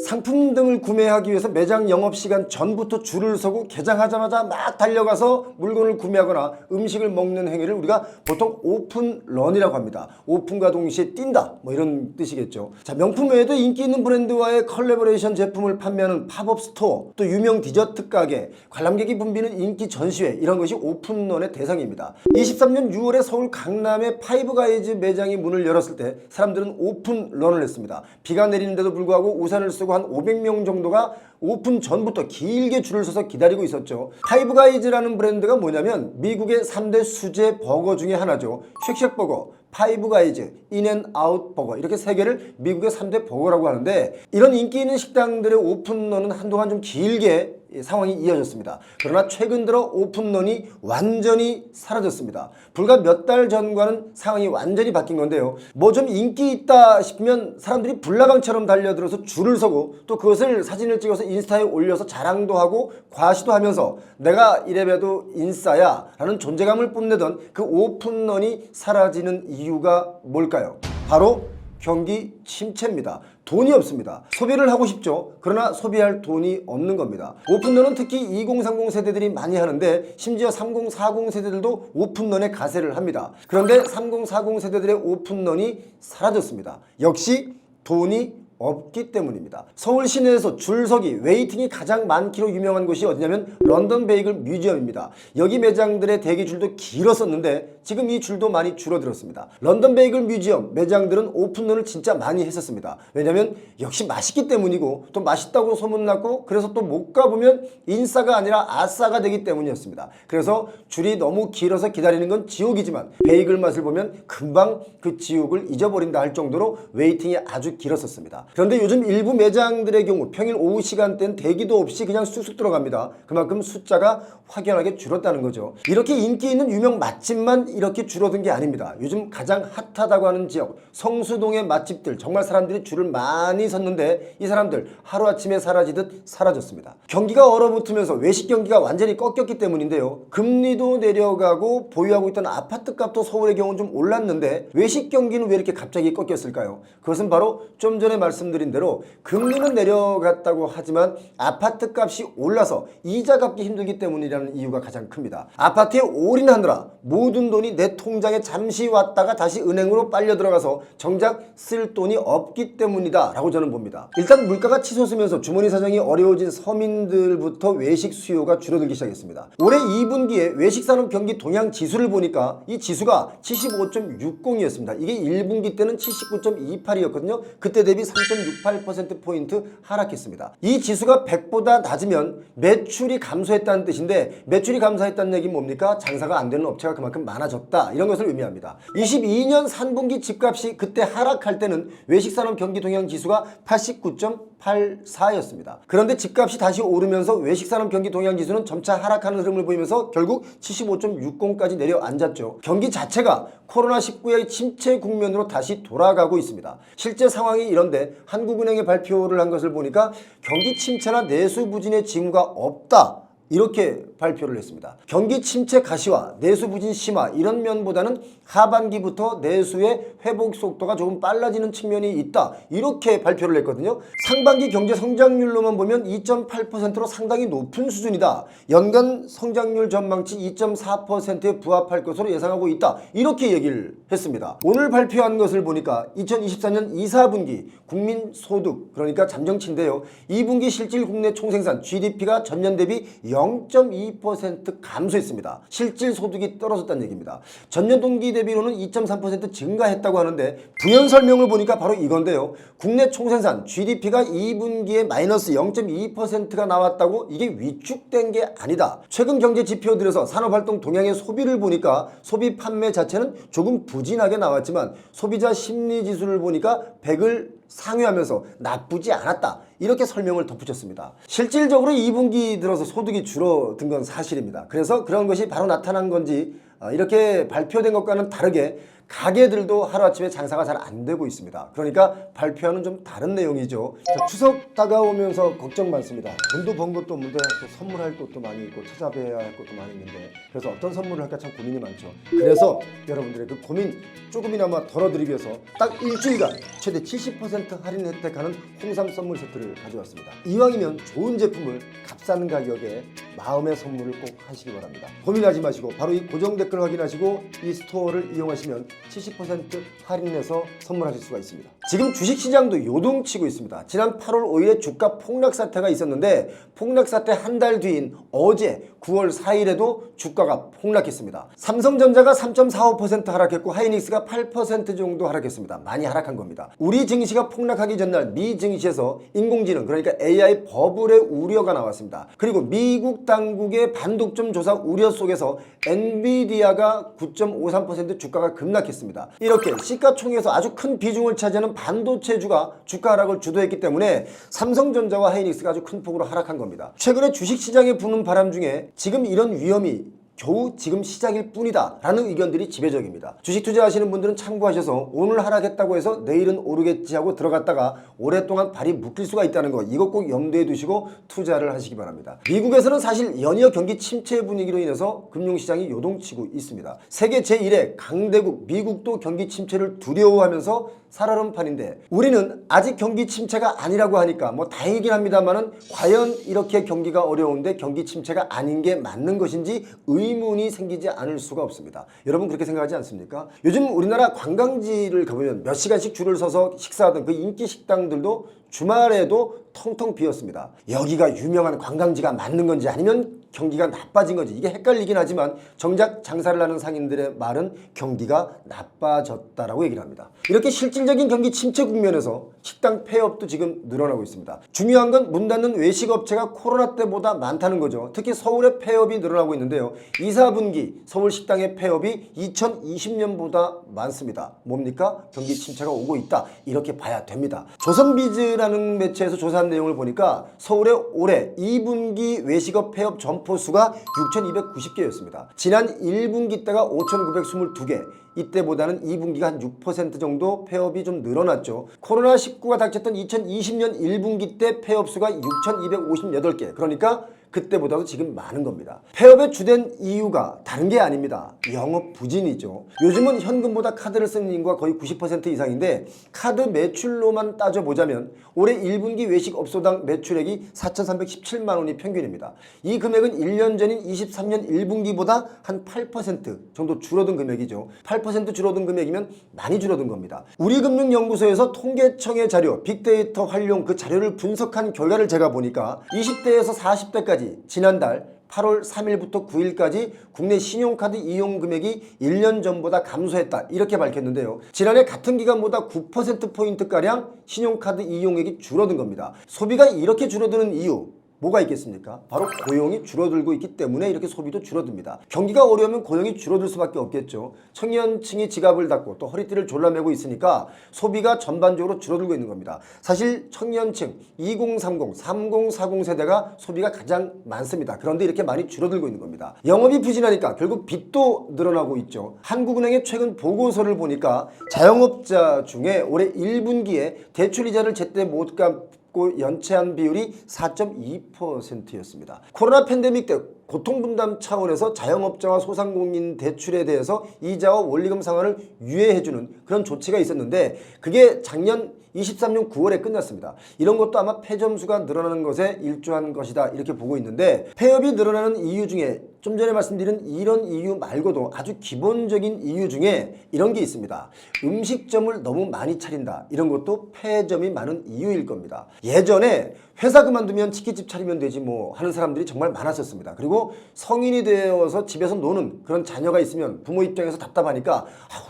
상품 등을 구매하기 위해서 매장 영업시간 전부터 줄을 서고 개장하자마자 막 달려가서 물건을 구매하거나 음식을 먹는 행위를 우리가 보통 오픈런이라고 합니다. 오픈과 동시에 뛴다 뭐 이런 뜻이겠죠. 자, 명품 외에도 인기 있는 브랜드와의 컬래버레이션 제품을 판매하는 팝업 스토어, 또 유명 디저트 가게, 관람객이 붐비는 인기 전시회, 이런 것이 오픈런의 대상입니다. 23년 6월에 서울 강남의 파이브가이즈 매장이 문을 열었을 때 사람들은 오픈런을 했습니다. 비가 내리는데도 불구하고 우산을 쓰고 한 500명 정도가 오픈 전부터 길게 줄을 서서 기다리고 있었죠. 파이브가이즈라는 브랜드가 뭐냐면 미국의 3대 수제 버거 중에 하나죠. 쉑쉑버거, 파이브가이즈, 인앤아웃 버거, 이렇게 세 개를 미국의 3대 버거라고 하는데, 이런 인기 있는 식당들의 오픈런은 한동안 좀 길게 상황이 이어졌습니다. 그러나 최근 들어 오픈런이 완전히 사라졌습니다. 불과 몇 달 전과는 상황이 완전히 바뀐 건데요. 뭐 좀 인기 있다 싶으면 사람들이 불나방처럼 달려들어서 줄을 서고, 또 그것을 사진을 찍어서 인스타에 올려서 자랑도 하고 과시도 하면서 내가 이래봬도 인싸야 라는 존재감을 뽐내던 그 오픈런이 사라지는 이유가 뭘까요? 바로 경기 침체입니다. 돈이 없습니다. 소비를 하고 싶죠. 그러나 소비할 돈이 없는 겁니다. 오픈런은 특히 2030 세대들이 많이 하는데, 심지어 3040 세대들도 오픈런에 가세를 합니다. 그런데 3040 세대들의 오픈런이 사라졌습니다. 역시 돈이 없기 때문입니다. 서울 시내에서 줄서기, 웨이팅이 가장 많기로 유명한 곳이 어디냐면 런던 베이글 뮤지엄입니다. 여기 매장들의 대기줄도 길었었는데 지금 이 줄도 많이 줄어들었습니다. 런던 베이글 뮤지엄 매장들은 오픈런을 진짜 많이 했었습니다. 왜냐면 역시 맛있기 때문이고, 또 맛있다고 소문났고, 그래서 또 못 가보면 인싸가 아니라 아싸가 되기 때문이었습니다. 그래서 줄이 너무 길어서 기다리는 건 지옥이지만 베이글 맛을 보면 금방 그 지옥을 잊어버린다 할 정도로 웨이팅이 아주 길었었습니다. 그런데 요즘 일부 매장들의 경우 평일 오후 시간대는 대기도 없이 그냥 쑥쑥 들어갑니다. 그만큼 숫자가 확연하게 줄었다는 거죠. 이렇게 인기 있는 유명 맛집만 이렇게 줄어든 게 아닙니다. 요즘 가장 핫하다고 하는 지역, 성수동의 맛집들, 정말 사람들이 줄을 많이 섰는데 이 사람들 하루아침에 사라지듯 사라졌습니다. 경기가 얼어붙으면서 외식 경기가 완전히 꺾였기 때문인데요. 금리도 내려가고 보유하고 있던 아파트 값도 서울의 경우는 좀 올랐는데 외식 경기는 왜 이렇게 갑자기 꺾였을까요? 그것은 바로 좀 전에 말씀드린 대로 금리는 내려갔다고 하지만 아파트 값이 올라서 이자 갚기 힘들기 때문이라는 이유가 가장 큽니다. 아파트에 올인하느라 모든 돈이 내 통장에 잠시 왔다가 다시 은행으로 빨려 들어가서 정작 쓸 돈이 없기 때문이다 라고 저는 봅니다. 일단 물가가 치솟으면서 주머니 사정이 어려워진 서민들부터 외식 수요가 줄어들기 시작했습니다. 올해 2분기에 외식산업 경기 동향 지수를 보니까 이 지수가 75.60이었습니다. 이게 1분기 때는 79.28이었거든요. 그때 대비 3.68%포인트 하락했습니다. 이 지수가 100보다 낮으면 매출이 감소했다는 뜻인데, 매출이 감소했다는 얘기는 뭡니까? 장사가 안 되는 업체가 그만큼 많아졌다, 이런 것을 의미합니다. 22년 3분기 집값이 그때 하락할 때는 외식산업 경기 동향 지수가 89.84였습니다. 그런데 집값이 다시 오르면서 외식산업 경기 동향 지수는 점차 하락하는 흐름을 보이면서 결국 75.60까지 내려앉았죠. 경기 자체가 코로나19의 침체 국면으로 다시 돌아가고 있습니다. 실제 상황이 이런데 한국은행의 발표를 한 것을 보니까 경기 침체나 내수 부진의 징후가 없다, 이렇게 발표를 했습니다. 경기 침체 가시화, 내수 부진 심화, 이런 면보다는 하반기부터 내수의 회복 속도가 조금 빨라지는 측면이 있다, 이렇게 발표를 했거든요. 상반기 경제 성장률로만 보면 2.8%로 상당히 높은 수준이다. 연간 성장률 전망치 2.4%에 부합할 것으로 예상하고 있다, 이렇게 얘기를 했습니다. 오늘 발표한 것을 보니까 2024년 2, 4분기 국민소득, 그러니까 잠정치인데요, 2분기 실질 국내 총생산 GDP가 전년 대비 0.2% 감소했습니다. 실질 소득이 떨어졌다는 얘기입니다. 전년 동기 대비로는 2.3% 증가했다고 하는데, 부연 설명을 보니까 바로 이건데요. 국내 총생산 GDP가 2분기에 마이너스 0.2%가 나왔다고 이게 위축된 게 아니다. 최근 경제 지표들에서 산업활동 동향의 소비를 보니까 소비 판매 자체는 조금 부진하게 나왔지만 소비자 심리지수를 보니까 100을 상회하면서 나쁘지 않았다, 이렇게 설명을 덧붙였습니다. 실질적으로 2분기 들어서 소득이 줄어든 건 사실입니다. 그래서 그런 것이 바로 나타난 건지 이렇게 발표된 것과는 다르게 가게들도 하루아침에 장사가 잘 안 되고 있습니다. 그러니까 발표하는 좀 다른 내용이죠. 자, 추석 다가오면서 걱정 많습니다. 돈도 번 것도 없는데 또 선물할 것도 많이 있고 찾아뵈야 할 것도 많이 있는데 그래서 어떤 선물을 할까 참 고민이 많죠. 그래서 여러분들의 그 고민 조금이나마 덜어드리기 위해서 딱 일주일간 최대 70% 할인 혜택하는 홍삼 선물 세트를 가져왔습니다. 이왕이면 좋은 제품을 값싼 가격에 마음의 선물을 꼭 하시기 바랍니다. 고민하지 마시고 바로 이 고정 댓글 확인하시고 이 스토어를 이용하시면 70% 할인해서 선물하실 수가 있습니다. 지금 주식시장도 요동치고 있습니다. 지난 8월 5일에 주가 폭락 사태가 있었는데 폭락 사태 한 달 뒤인 어제 9월 4일에도 주가가 폭락했습니다. 삼성전자가 3.45% 하락했고 하이닉스가 8% 정도 하락했습니다. 많이 하락한 겁니다. 우리 증시가 폭락하기 전날 미 증시에서 인공지능 그러니까 AI 버블의 우려가 나왔습니다. 그리고 미국 당국의 반독점 조사 우려 속에서 엔비디아가 9.53% 주가가 급락했습니다. 이렇게 시가총액에서 아주 큰 비중을 차지하는 반도체주가 주가 하락을 주도했기 때문에 삼성전자와 하이닉스가 아주 큰 폭으로 하락한 겁니다. 최근에 주식시장에 부는 바람 중에 지금 이런 위험이 겨우 지금 시작일 뿐이다 라는 의견들이 지배적입니다. 주식 투자하시는 분들은 참고하셔서 오늘 하락했다고 해서 내일은 오르겠지 하고 들어갔다가 오랫동안 발이 묶일 수가 있다는 거 이것 꼭 염두에 두시고 투자를 하시기 바랍니다. 미국에서는 사실 연이어 경기 침체 분위기로 인해서 금융시장이 요동치고 있습니다. 세계 제1의 강대국 미국도 경기 침체를 두려워하면서 살얼음판인데 우리는 아직 경기 침체가 아니라고 하니까 뭐 다행이긴 합니다만은 과연 이렇게 경기가 어려운데 경기 침체가 아닌 게 맞는 것인지 의문이 생기지 않을 수가 없습니다. 여러분 그렇게 생각하지 않습니까? 요즘 우리나라 관광지를 가보면 몇 시간씩 줄을 서서 식사하던 그 인기 식당들도 주말에도 텅텅 비었습니다. 여기가 유명한 관광지가 맞는 건지 아니면 경기가 나빠진 건지 이게 헷갈리긴 하지만 정작 장사를 하는 상인들의 말은 경기가 나빠졌다라고 얘기를 합니다. 이렇게 실질적인 경기 침체 국면에서 식당 폐업도 지금 늘어나고 있습니다. 중요한 건 문 닫는 외식업체가 코로나 때보다 많다는 거죠. 특히 서울의 폐업이 늘어나고 있는데요. 2, 4분기 서울 식당의 폐업이 2020년보다 많습니다. 뭡니까? 경기 침체가 오고 있다. 이렇게 봐야 됩니다. 조선비즈라는 매체에서 조사한 내용을 보니까 서울의 올해 2분기 외식업 폐업 점포 수가 6,290개였습니다. 지난 1분기 때가 5,922개. 이때보다는 2분기가 한 6% 정도 폐업이 좀 늘어났죠. 코로나19가 닥쳤던 2020년 1분기 때 폐업 수가 6,258개. 그러니까 그때보다도 지금 많은 겁니다. 폐업의 주된 이유가 다른 게 아닙니다. 영업 부진이죠. 요즘은 현금보다 카드를 쓰는 인구가 거의 90% 이상인데 카드 매출로만 따져보자면 올해 1분기 외식업소당 매출액이 4,317만 원이 평균입니다. 이 금액은 1년 전인 23년 1분기보다 한 8% 정도 줄어든 금액이죠. 8% 줄어든 금액이면 많이 줄어든 겁니다. 우리금융연구소에서 통계청의 자료, 빅데이터 활용 그 자료를 분석한 결과를 제가 보니까 20대에서 40대까지 지난달 8월 3일부터 9일까지 국내 신용카드 이용 금액이 1년 전보다 감소했다 이렇게 밝혔는데요. 지난해 같은 기간보다 9%포인트가량 신용카드 이용액이 줄어든 겁니다. 소비가 이렇게 줄어드는 이유 뭐가 있겠습니까? 바로 고용이 줄어들고 있기 때문에 이렇게 소비도 줄어듭니다. 경기가 어려우면 고용이 줄어들 수밖에 없겠죠. 청년층이 지갑을 닫고 또 허리띠를 졸라매고 있으니까 소비가 전반적으로 줄어들고 있는 겁니다. 사실 청년층 2030, 3040 세대가 소비가 가장 많습니다. 그런데 이렇게 많이 줄어들고 있는 겁니다. 영업이 부진하니까 결국 빚도 늘어나고 있죠. 한국은행의 최근 보고서를 보니까 자영업자 중에 올해 1분기에 대출이자를 제때 못 갚고 연체한 비율이 4.2%였습니다. 코로나 팬데믹 때 고통분담 차원에서 자영업자와 소상공인 대출에 대해서 이자와 원리금 상환을 유예해주는 그런 조치가 있었는데 그게 작년 23년 9월에 끝났습니다. 이런 것도 아마 폐점수가 늘어나는 것에 일조한 것이다 이렇게 보고 있는데 폐업이 늘어나는 이유 중에 좀 전에 말씀드린 이런 이유 말고도 아주 기본적인 이유 중에 이런 게 있습니다. 음식점을 너무 많이 차린다. 이런 것도 폐점이 많은 이유일 겁니다. 예전에 회사 그만두면 치킨집 차리면 되지 뭐 하는 사람들이 정말 많았었습니다. 그리고 성인이 되어서 집에서 노는 그런 자녀가 있으면 부모 입장에서 답답하니까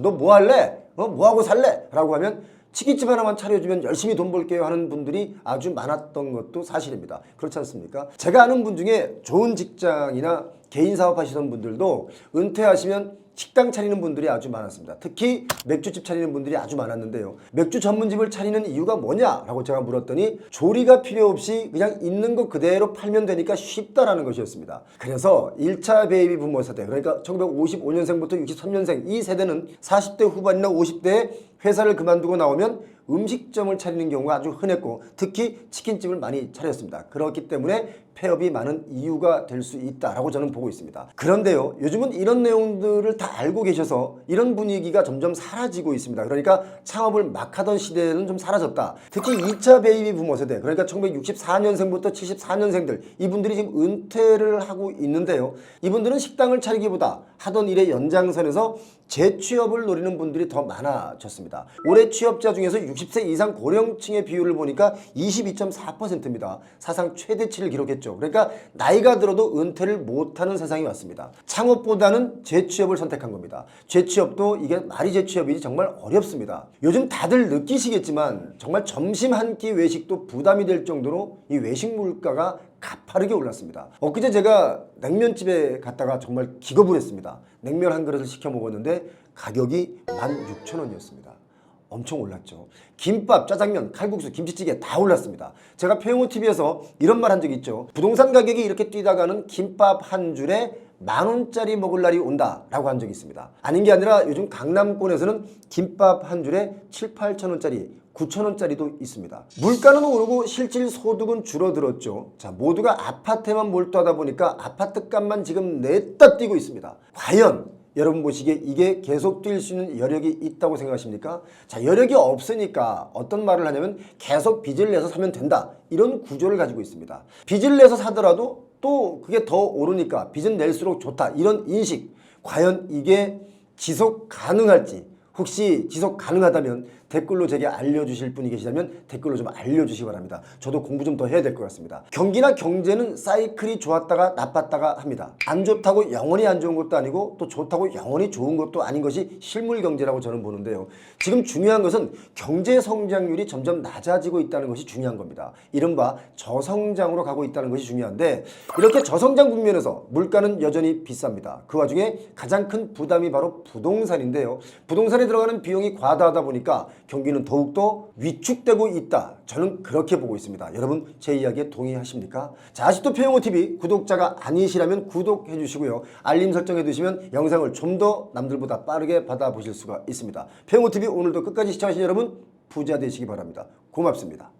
너 뭐 할래? 뭐 하고 살래? 라고 하면 치킨집 하나만 차려주면 열심히 돈 벌게요 하는 분들이 아주 많았던 것도 사실입니다. 그렇지 않습니까? 제가 아는 분 중에 좋은 직장이나 개인 사업 하시던 분들도 은퇴하시면 식당 차리는 분들이 아주 많았습니다. 특히 맥주집 차리는 분들이 아주 많았는데요. 맥주 전문집을 차리는 이유가 뭐냐라고 제가 물었더니 조리가 필요 없이 그냥 있는 거 그대로 팔면 되니까 쉽다라는 것이었습니다. 그래서 1차 베이비 부모 세대, 그러니까 1955년생부터 63년생 이 세대는 40대 후반이나 50대에 회사를 그만두고 나오면 음식점을 차리는 경우가 아주 흔했고 특히 치킨집을 많이 차렸습니다. 그렇기 때문에 폐업이 많은 이유가 될 수 있다라고 저는 보고 있습니다. 그런데요, 요즘은 이런 내용들을 다 알고 계셔서 이런 분위기가 점점 사라지고 있습니다. 그러니까 창업을 막 하던 시대는 좀 사라졌다. 특히 2차 베이비 부모 세대, 그러니까 1964년생부터 74년생들 이분들이 지금 은퇴를 하고 있는데요. 이분들은 식당을 차리기보다 하던 일의 연장선에서 재취업을 노리는 분들이 더 많아졌습니다. 올해 취업자 중에서 60세 이상 고령층의 비율을 보니까 22.4%입니다. 사상 최대치를 기록했죠. 그러니까 나이가 들어도 은퇴를 못하는 세상이 왔습니다. 창업보다는 재취업을 선택한 겁니다. 재취업도 이게 말이 재취업이지 정말 어렵습니다. 요즘 다들 느끼시겠지만 정말 점심 한 끼 외식도 부담이 될 정도로 이 외식 물가가 가파르게 올랐습니다. 엊그제 제가 냉면집에 갔다가 정말 기겁을 했습니다. 냉면 한 그릇을 시켜 먹었는데 가격이 16,000원이었습니다. 엄청 올랐죠. 김밥, 짜장면, 칼국수, 김치찌개 다 올랐습니다. 제가 폐용호TV에서 이런 말 한 적이 있죠. 부동산 가격이 이렇게 뛰다가는 김밥 한 줄에 10,000원짜리 먹을 날이 온다 라고 한 적이 있습니다. 아닌 게 아니라 요즘 강남권에서는 김밥 한 줄에 7,000~8,000원짜리 9,000원짜리도 있습니다. 물가는 오르고 실질 소득은 줄어들었죠. 자, 모두가 아파트에만 몰두하다 보니까 아파트 값만 지금 냈다 뛰고 있습니다. 과연 여러분 보시기에 이게 계속 뛸 수 있는 여력이 있다고 생각하십니까? 자, 여력이 없으니까 어떤 말을 하냐면 계속 빚을 내서 사면 된다. 이런 구조를 가지고 있습니다. 빚을 내서 사더라도 또 그게 더 오르니까 빚은 낼수록 좋다. 이런 인식. 과연 이게 지속 가능할지, 혹시 지속 가능하다면 댓글로 제게 알려주실 분이 계시다면 댓글로 좀 알려주시기 바랍니다. 저도 공부 좀 더 해야 될 것 같습니다. 경기나 경제는 사이클이 좋았다가 나빴다가 합니다. 안 좋다고 영원히 안 좋은 것도 아니고 또 좋다고 영원히 좋은 것도 아닌 것이 실물 경제라고 저는 보는데요. 지금 중요한 것은 경제 성장률이 점점 낮아지고 있다는 것이 중요한 겁니다. 이른바 저성장으로 가고 있다는 것이 중요한데 이렇게 저성장 국면에서 물가는 여전히 비쌉니다. 그 와중에 가장 큰 부담이 바로 부동산인데요. 부동산에 들어가는 비용이 과다하다 보니까 경기는 더욱더 위축되고 있다. 저는 그렇게 보고 있습니다. 여러분 제 이야기에 동의하십니까? 자, 아직도 폐용호TV 구독자가 아니시라면 구독해 주시고요. 알림 설정해 두시면 영상을 좀 더 남들보다 빠르게 받아보실 수가 있습니다. 폐용호TV 오늘도 끝까지 시청하신 여러분 부자 되시기 바랍니다. 고맙습니다.